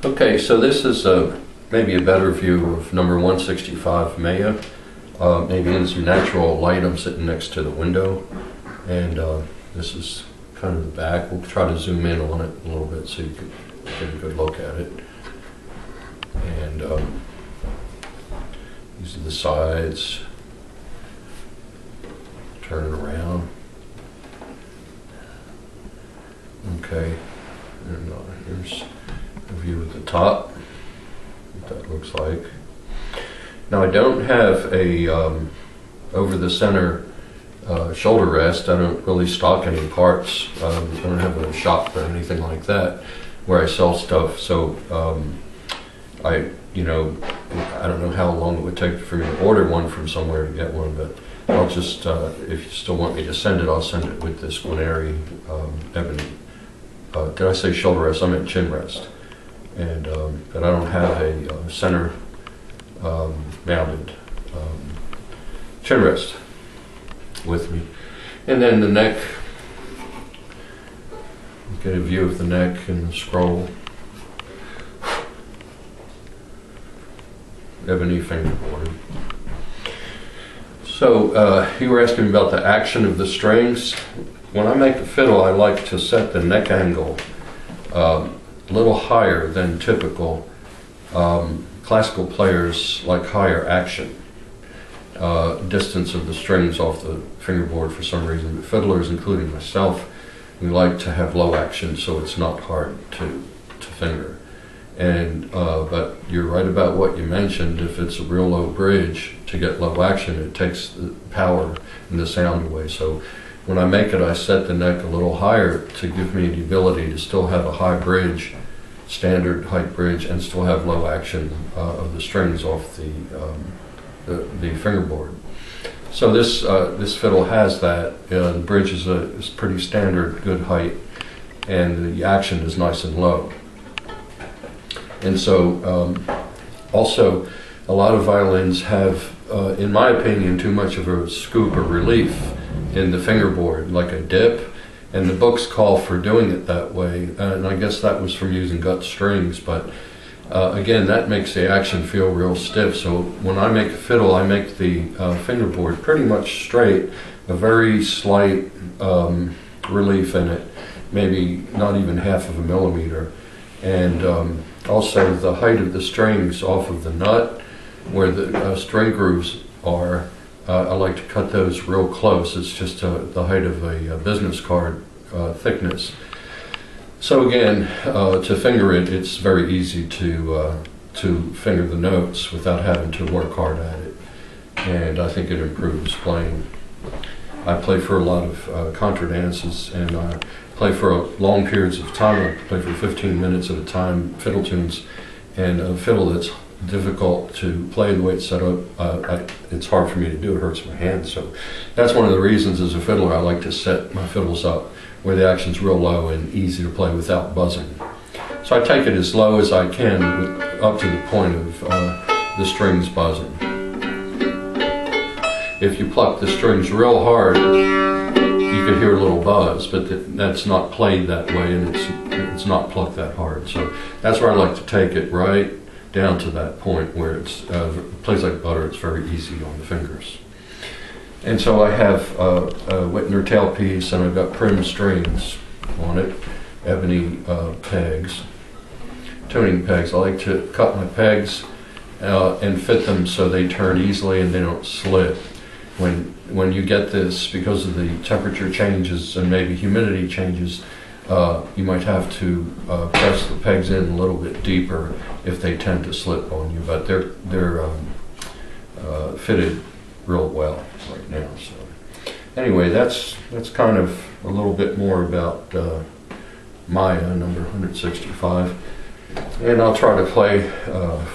Okay, so this is maybe a better view of number 165 Maya. Maybe in some natural light. I'm sitting next to the window, and this is kind of the back. We'll try to zoom in on it a little bit so you can get a good look at it. And these are the sides. Turn it around. Okay, and here's a view at the top, what that looks like. Now I don't have a over the center shoulder rest. I don't really stock any parts. I don't have a shop or anything like that where I sell stuff. So I don't know how long it would take for me to order one from somewhere to get one, but I'll just, if you still want me to send it, I'll send it with this Guarneri ebony. Did I say shoulder rest? I meant chin rest. And but I don't have a center mounted chin rest with me. And then the neck, get a view of the neck and the scroll. Ebony fingerboard. So you were asking about the action of the strings. When I make a fiddle, I like to set the neck angle a little higher than typical. Classical players like higher action, distance of the strings off the fingerboard for some reason. But fiddlers, including myself, we like to have low action so it's not hard to finger. And but you're right about what you mentioned. If it's a real low bridge, to get low action, it takes the power and the sound away. So when I make it, I set the neck a little higher to give me the ability to still have a high bridge, standard height bridge, and still have low action of the strings off the fingerboard. So this fiddle has that. The bridge is pretty standard, good height, and the action is nice and low. And so also a lot of violins have, in my opinion, too much of a scoop or relief in the fingerboard, like a dip, and the books call for doing it that way, and I guess that was from using gut strings, but again, that makes the action feel real stiff. So when I make a fiddle, I make the fingerboard pretty much straight, a very slight relief in it, maybe not even half of a millimeter, and also the height of the strings off of the nut, where the string grooves are, I like to cut those real close. It's just the height of a business card thickness. So again, to finger it, it's very easy to finger the notes without having to work hard at it. And I think it improves playing. I play for a lot of contra dances, and I play for long periods of time. I play for 15 minutes at a time, fiddle tunes, and a fiddle that's difficult to play the way it's set up, it's hard for me to do. It hurts my hands. So that's one of the reasons as a fiddler I like to set my fiddles up where the action's real low and easy to play without buzzing. So I take it as low as I can up to the point of the strings buzzing. If you pluck the strings real hard, you could hear a little buzz, but that's not played that way, and it's not plucked that hard. So that's where I like to take it, right down to that point where it plays like butter. It's very easy on the fingers. And so I have a Whitner tailpiece, and I've got prim strings on it, ebony pegs, tuning pegs. I like to cut my pegs and fit them so they turn easily and they don't slip. When you get this, because of the temperature changes and maybe humidity changes, you might have to press the pegs in a little bit deeper if they tend to slip on you, but they're fitted real well right now. So anyway, that's kind of a little bit more about Maya number 165, and I'll try to play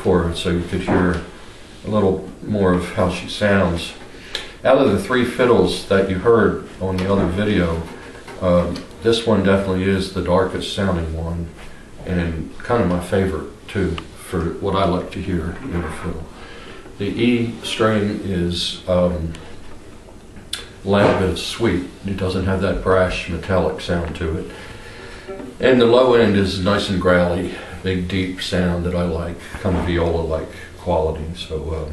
for her so you could hear a little more of how she sounds. Out of the three fiddles that you heard on the other video, this one definitely is the darkest sounding one, and kind of my favorite too, for what I like to hear in a fiddle. The E string is loud but sweet. It doesn't have that brash metallic sound to it. And the low end is nice and growly, big deep sound that I like, kind of viola-like quality. So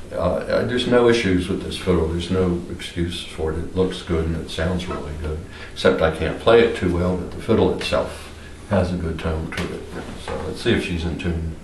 there's no issues with this fiddle. There's no excuse for it. It looks good and it sounds really good. Except I can't play it too well, but the fiddle itself has a good tone to it. So let's see if she's in tune.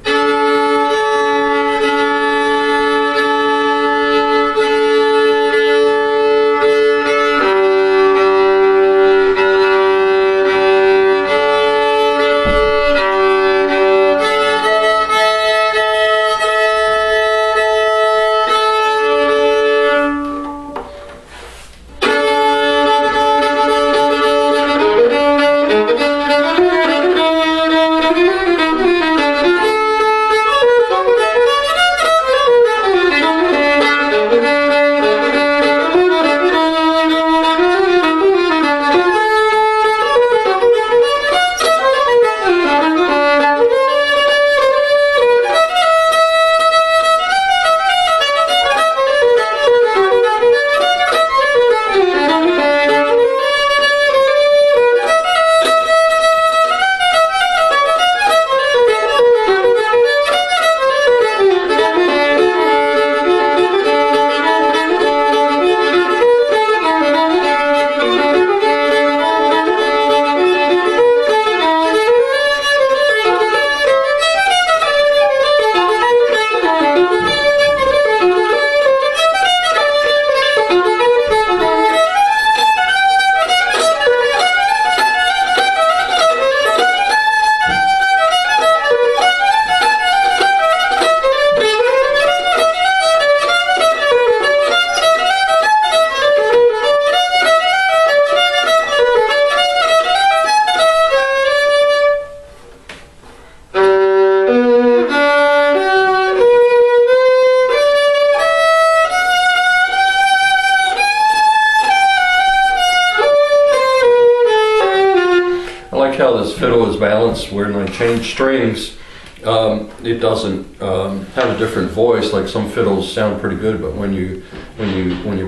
How this fiddle is balanced, when I change strings, it doesn't have a different voice. Like some fiddles sound pretty good, but when you're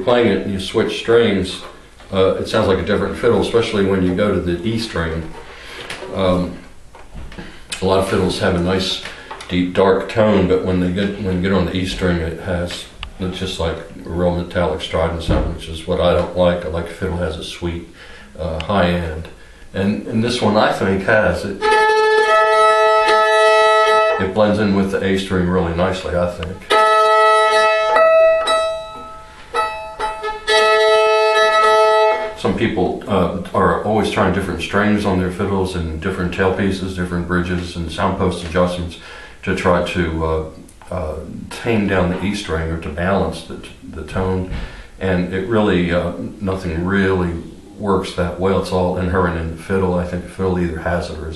playing it and you switch strings, it sounds like a different fiddle, especially when you go to the E string. A lot of fiddles have a nice deep dark tone, but when you get on the E string, it's just like a real metallic strident sound, which is what I don't like. I like a fiddle has a sweet high end. And this one, I think, has it. It blends in with the A string really nicely, I think. Some people are always trying different strings on their fiddles and different tailpieces, different bridges and sound post adjustments to try to tame down the E string or to balance the tone. And it really, nothing really works that well. It's all inherent in the fiddle. I think the fiddle either has it or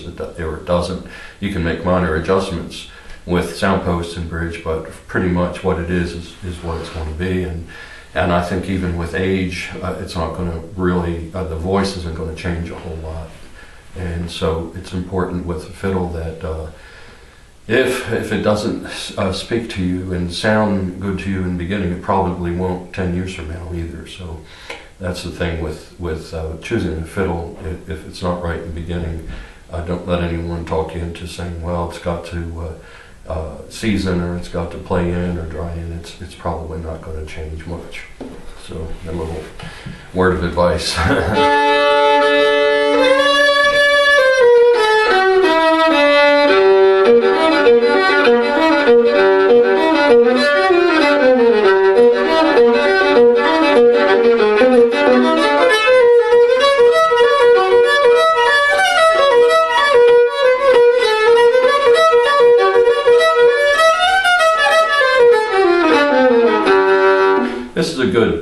it doesn't. You can make minor adjustments with sound post and bridge, but pretty much what it is what it's going to be. And I think even with age, it's not going to really, the voice isn't going to change a whole lot. And so it's important with the fiddle that if it doesn't speak to you and sound good to you in the beginning, it probably won't 10 years from now either. So that's the thing with choosing a fiddle. If it's not right in the beginning, don't let anyone talk you into saying, well, it's got to season or it's got to play in or dry in. It's probably not going to change much. So a little word of advice.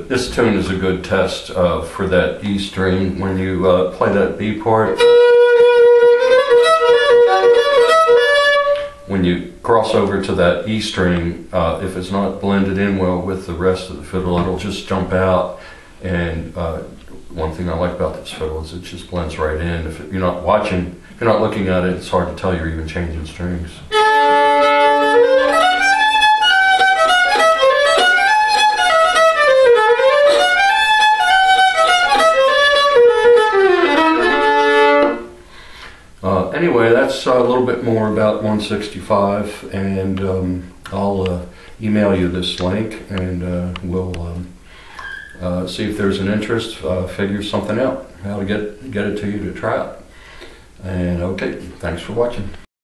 This tune is a good test for that E string. When you play that B part, when you cross over to that E string, if it's not blended in well with the rest of the fiddle, it'll just jump out. And one thing I like about this fiddle is it just blends right in. If you're not watching, if you're not looking at it, it's hard to tell you're even changing strings. anyway, that's a little bit more about 165, and I'll email you this link, and we'll see if there's an interest, figure something out, how to get it to you to try it. And okay, thanks for watching.